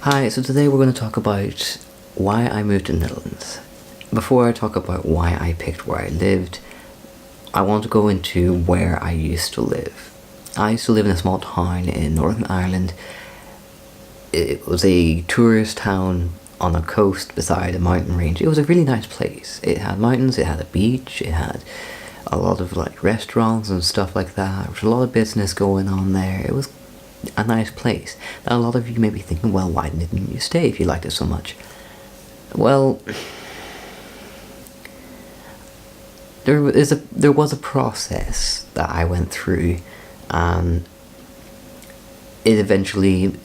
Hi, so today we're going to talk about why I moved to the Netherlands. Before I talk about why I picked where I lived, I want to go into where I used to live. I used to live in a small town in Northern Ireland. It was a tourist town on a coast beside a mountain range. It was a really nice place. It had mountains, it had a beach, it had a lot of restaurants and stuff like that. There was a lot of business going on there. It was a nice place. Now, a lot of you may be thinking, well, why didn't you stay if you liked it so much? Well, there was a process that I went through, and it eventually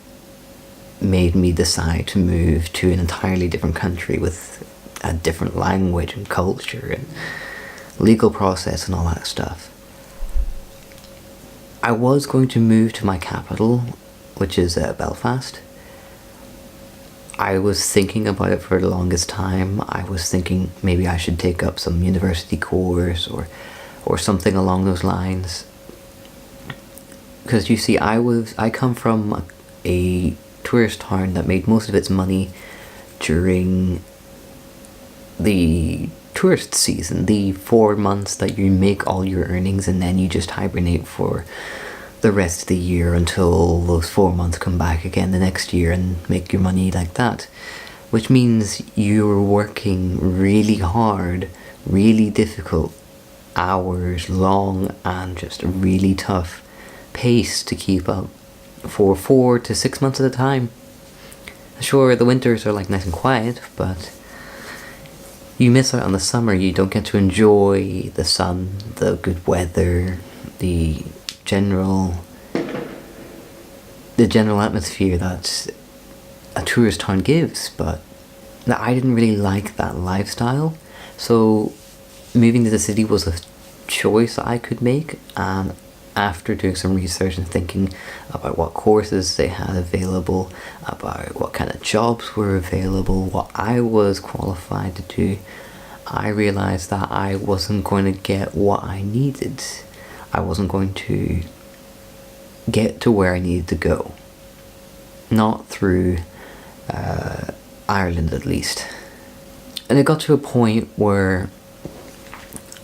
made me decide to move to an entirely different country with a different language and culture and legal process and all that stuff. I was going to move to my capital, which is Belfast. I was thinking about it for the longest time. I was thinking maybe I should take up some university course or something along those lines. Because you see, I come from a tourist town that made most of its money during the tourist season, the 4 months that you make all your earnings and then you just hibernate for the rest of the year until those 4 months come back again the next year and make your money like that. Which means you're working really hard, really difficult hours long, and just a really tough pace to keep up for 4 to 6 months at a time. Sure, the winters are nice and quiet, but you miss out on the summer. You don't get to enjoy the sun, the good weather, the general atmosphere that a tourist town gives. But I didn't really like that lifestyle, so moving to the city was a choice I could make. And after doing some research and thinking about what courses they had available, about what kind of jobs were available, what I was qualified to do, I realized that I wasn't going to get what I needed. I wasn't going to get to where I needed to go. Not through Ireland, at least. And it got to a point where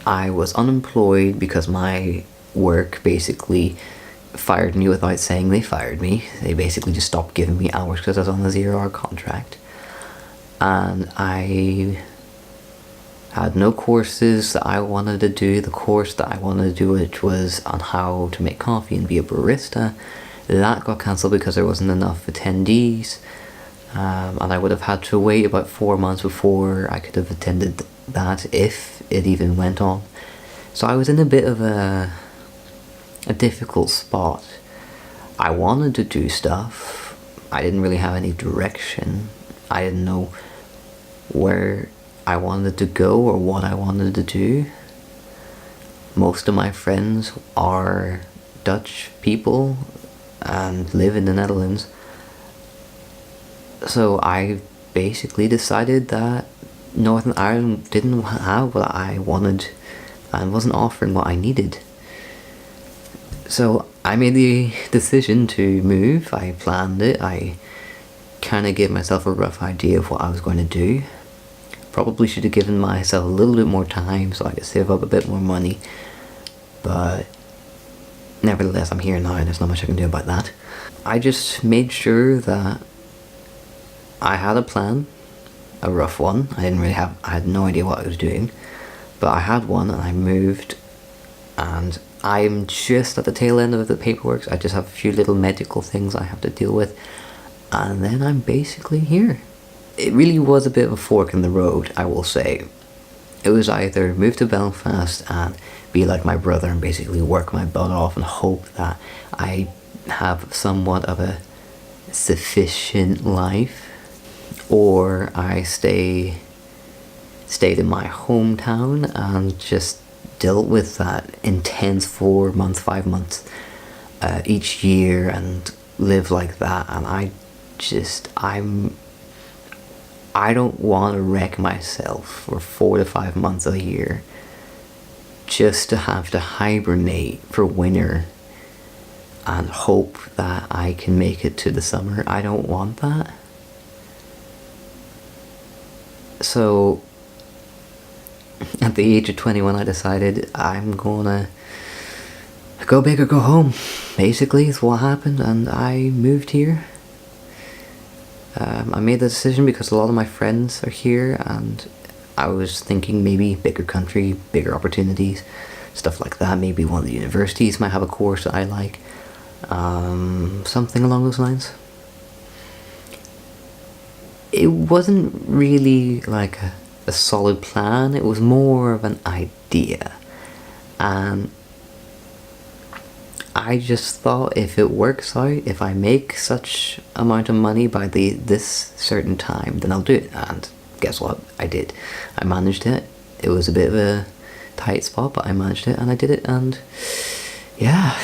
I was unemployed because my work basically fired me without saying they fired me. They basically just stopped giving me hours because I was on a 0-hour contract. And I had no courses that I wanted to do. The course that I wanted to do, which was on how to make coffee and be a barista, that got cancelled because there wasn't enough attendees. And I would have had to wait about 4 months before I could have attended that, if it even went on. So I was in a bit of a difficult spot. I wanted to do stuff. I didn't really have any direction. I didn't know where I wanted to go or what I wanted to do. Most of my friends are Dutch people and live in the Netherlands. So I basically decided that Northern Ireland didn't have what I wanted and wasn't offering what I needed. So I made the decision to move. I planned it. I kind of gave myself a rough idea of what I was going to do. Probably should have given myself a little bit more time so I could save up a bit more money. But nevertheless, I'm here now and there's not much I can do about that. I just made sure that I had a plan, a rough one. I had no idea what I was doing. But I had one and I moved, and I'm just at the tail end of the paperwork. I just have a few little medical things I have to deal with, and then I'm basically here. It really was a bit of a fork in the road, I will say. It was either move to Belfast and be like my brother and basically work my butt off and hope that I have somewhat of a sufficient life, or I stayed in my hometown and just dealt with that intense 4 months, 5 months each year and live like that. And I don't want to wreck myself for 4 to 5 months a year just to have to hibernate for winter and hope that I can make it to the summer. I don't want that. So at the age of 21, I decided I'm gonna go big or go home. Basically, is what happened, and I moved here. I made the decision because a lot of my friends are here, and I was thinking maybe bigger country, bigger opportunities, stuff like that. Maybe one of the universities might have a course that I like. Something along those lines. It wasn't really like a solid plan, it was more of an idea. And I just thought if it works out, if I make such amount of money by this certain time, then I'll do it. And guess what? I did. I managed it. It was a bit of a tight spot, but I managed it and I did it, and yeah.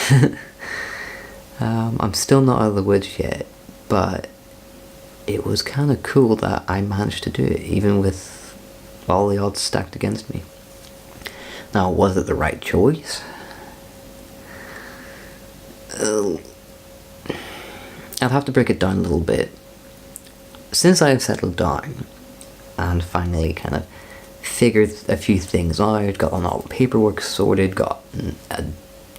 I'm still not out of the woods yet, but it was kind of cool that I managed to do it, even with all the odds stacked against me. Now, was it the right choice? I'll have to break it down a little bit. Since I've settled down and finally kind of figured a few things out, gotten all the paperwork sorted, got a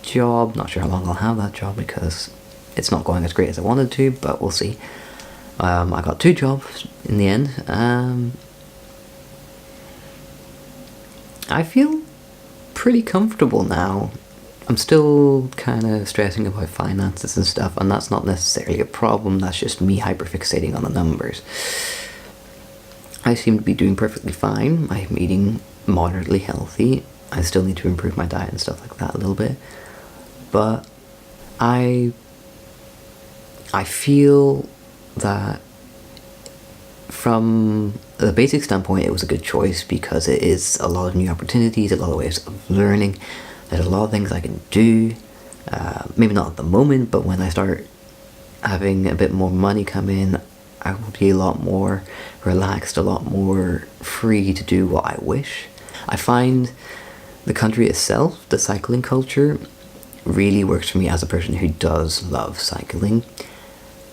job, not sure how long I'll have that job because it's not going as great as I wanted to, but we'll see. I got 2 jobs in the end. I feel pretty comfortable now. I'm still kind of stressing about finances and stuff, and that's not necessarily a problem, that's just me hyperfixating on the numbers. I seem to be doing perfectly fine. I'm eating moderately healthy. I still need to improve my diet and stuff like that a little bit. But I feel that from the basic standpoint, it was a good choice because it is a lot of new opportunities, a lot of ways of learning. There's a lot of things I can do. Maybe not at the moment, but when I start having a bit more money come in, I will be a lot more relaxed, a lot more free to do what I wish. I find the country itself, the cycling culture, really works for me as a person who does love cycling.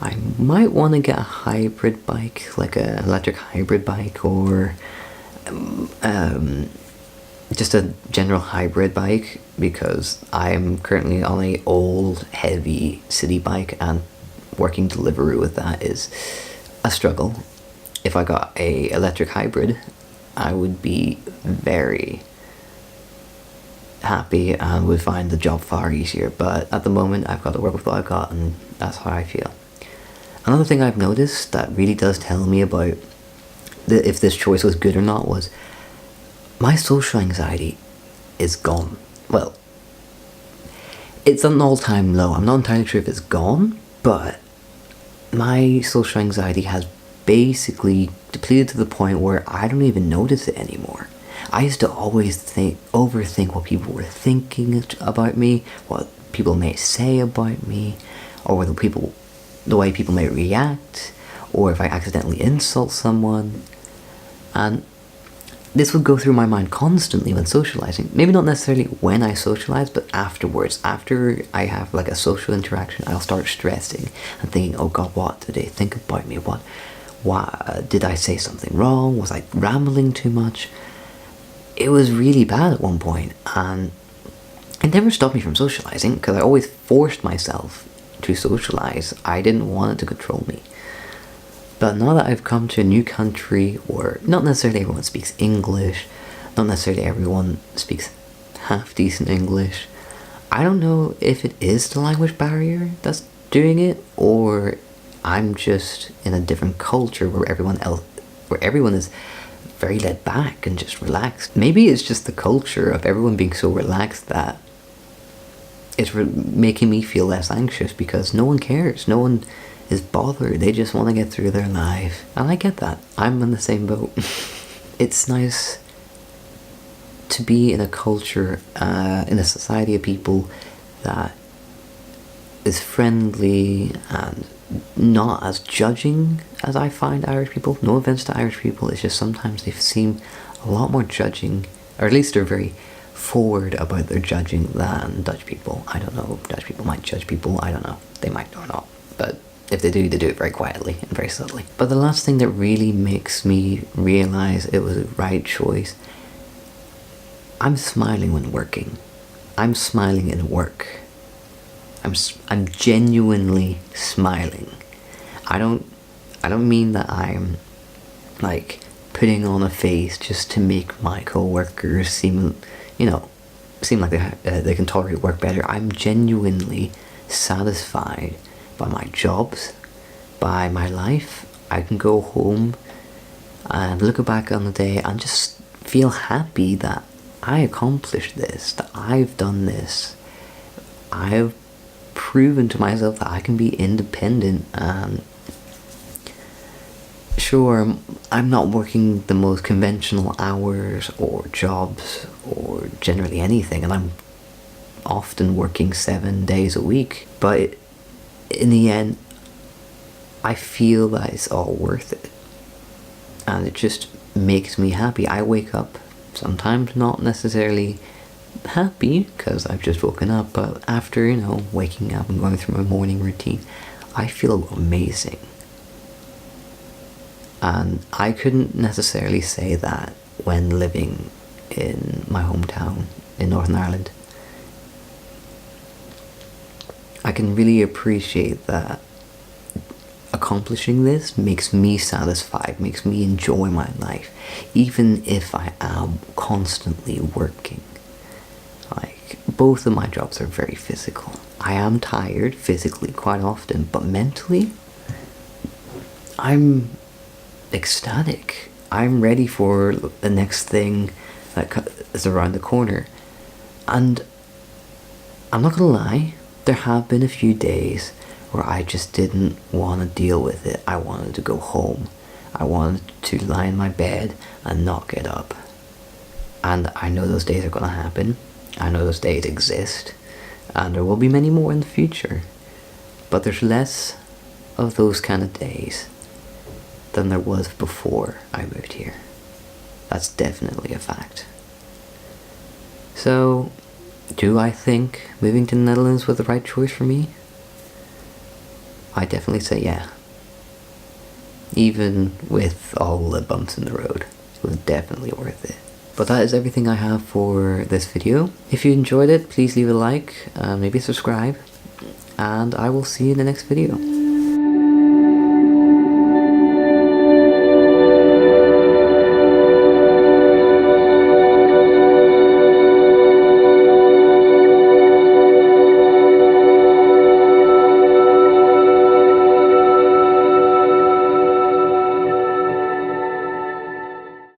I might want to get a hybrid bike, like an electric hybrid bike, or just a general hybrid bike, because I'm currently on a old, heavy city bike, and working Deliveroo with that is a struggle. If I got a electric hybrid, I would be very happy and would find the job far easier, but at the moment I've got to work with what I've got, and that's how I feel. Another thing I've noticed that really does tell me about if this choice was good or not was my social anxiety is gone. Well, it's at an all-time low. I'm not entirely sure if it's gone, but my social anxiety has basically depleted to the point where I don't even notice it anymore. I used to always overthink what people were thinking about me, what people may say about me, or the way people may react, or if I accidentally insult someone. And this would go through my mind constantly when socializing. Maybe not necessarily when I socialize, but afterwards. After I have like a social interaction, I'll start stressing and thinking, oh God, what did they think about me? What did I say something wrong? Was I rambling too much? It was really bad at one point, and it never stopped me from socializing because I always forced myself to socialize. I didn't want it to control me. But now that I've come to a new country where not necessarily everyone speaks English, not necessarily everyone speaks half decent English, I don't know if it is the language barrier that's doing it, or I'm just in a different culture where everyone is very laid back and just relaxed. Maybe it's just the culture of everyone being so relaxed that it's making me feel less anxious because no one cares. No one is bothered. They just want to get through their life. And I get that. I'm in the same boat. It's nice to be in a culture, in a society of people that is friendly and not as judging as I find Irish people. No offense to Irish people, it's just sometimes they seem a lot more judging, or at least they're very forward about their judging than Dutch people. I don't know, Dutch people might judge people, I don't know, they might or not, but if they do it very quietly and very subtly. But the last thing that really makes me realize it was the right choice, I'm smiling when working. I'm smiling in work. I'm genuinely smiling. I don't mean that I'm like putting on a face just to make my co-workers seem like they can tolerate work better. I'm genuinely satisfied by my jobs, by my life. I can go home and look back on the day and just feel happy that I accomplished this, that I've done this. I've proven to myself that I can be independent, and sure, I'm not working the most conventional hours or jobs or generally anything, and I'm often working 7 days a week, but in the end I feel that it's all worth it, and it just makes me happy. I wake up sometimes not necessarily happy because I've just woken up, but after waking up and going through my morning routine, I feel amazing. And I couldn't necessarily say that when living in my hometown in Northern Ireland. I can really appreciate that accomplishing this makes me satisfied, makes me enjoy my life, even if I am constantly working. Like, both of my jobs are very physical. I am tired physically quite often, but mentally, I'm ecstatic. I'm ready for the next thing that is around the corner. And I'm not gonna lie, there have been a few days where I just didn't want to deal with it. I wanted to go home. I wanted to lie in my bed and not get up. And I know those days are gonna happen. I know those days exist, and there will be many more in the future. But there's less of those kind of days than there was before I moved here. That's definitely a fact. So, do I think moving to the Netherlands was the right choice for me? I definitely say yeah. Even with all the bumps in the road, it was definitely worth it. But that is everything I have for this video. If you enjoyed it, please leave a like, maybe subscribe, and I will see you in the next video.